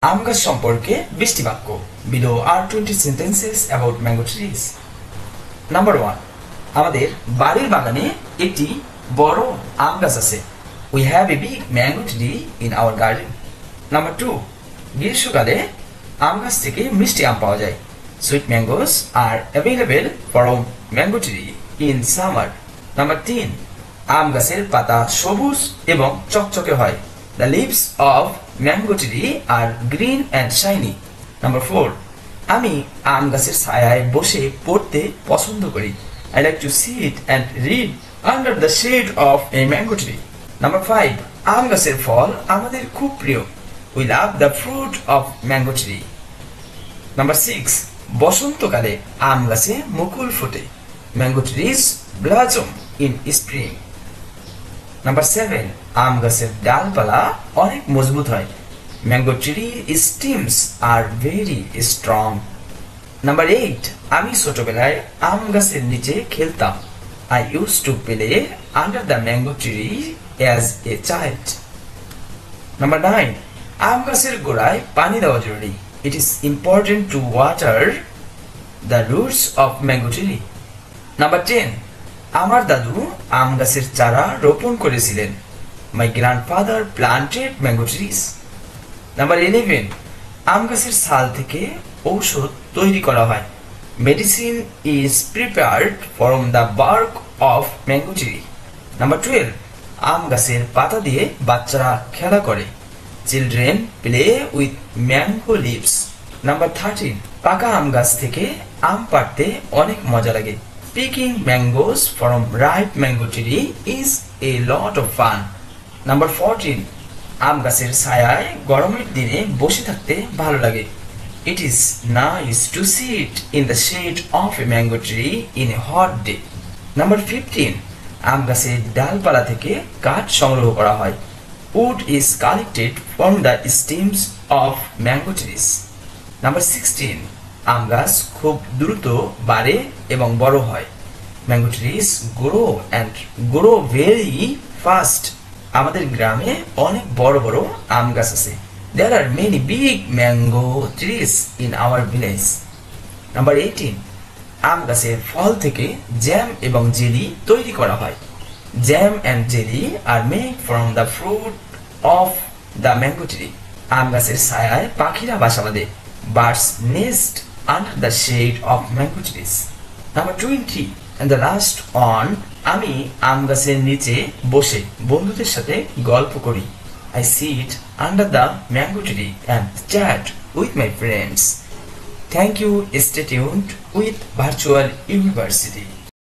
আম গাছ সম্পর্কে 20টি বাক্য। Below are 20 sentences about mango trees. Number 1. আমাদের বাড়ির বাগানে একটি বড় আম গাছ আছে। We have a big mango tree in our garden. Number 2. গ্রীষ্মকালে আম গাছ থেকে মিষ্টি আম পাওয়া যায়। Sweet mangoes are available from mango tree in summer. Number 3. আম গাছের পাতা সবুজ এবং চকচকে হয়। The leaves of mango tree are green and shiny. Number 4. আমি আম গাছের ছায়ায় বসে পড়তে পছন্দ করি। I like to sit and read under the shade of a mango tree. Number 5. আম গাছের ফল আমাদের খুব প্রিয়। We love the fruit of mango tree. Number 6. বসন্তকালে আম গাছে মুকুল ফোটে। Mango trees blossom in spring. Number 7. আম গাছের ডালপালা অনেক মজবুত হয়। Mango tree stems are very strong. Number 8. আমি ছোটবেলায় আম গাছের নিচে খেলতাম। I used to play under the mango tree as a child. Number 9. আম গাছের গোড়ায় পানি দেওয়া জরুরি। It is important to water the roots of mango tree. Number 10. আমার দাদু আম গাছের চারা রোপণ করেছিলেন। My grandfather planted mango trees. Number 11. আম গাছের ছাল থেকে ঔষধ তৈরি করা হয়। Medicine is prepared from the bark of mango tree. Number 12. আম গাছের পাতা দিয়ে বাচ্চারা খেলা করে। Children play with mango leaves. Number 13. পাকা আম গাছ থেকে আম পাড়তে অনেক মজা লাগে। Picking mangoes from ripe mango tree is a lot of fun. Number 14. আম গাছের ছায়ায় গরমের দিনে বসে থাকতে ভালো লাগে। It is nice to sit in the shade of a mango tree in a hot day. Number 15. আম গাছের ডালপালা থেকে কাঠ সংগ্রহ করা হয়। Wood is collected from the stems of mango trees. Number 16. আম গাছ খুব দ্রুত বাড়ে এবং বড় হয়। Mango trees grow very fast. আমাদের গ্রামে অনেক বড় বড় আম গাছ আছে। There are many big mango trees in our village. Number 18. আম গাছের ফল থেকে জ্যাম এবং জেলি তৈরি করা হয়। Jam and jelly are made from the fruit of the mango tree. আম গাছের ছায়ায় পাখিরা বাসা বাঁধে। Birds nest under the shade of mango trees. Number 20. And the last one. আমি আম গাছের নিচে বসে বন্ধুদের সাথে গল্প করি। I sit under the mango tree and chat with my friends. Thank you. Stay tuned with Virtual University.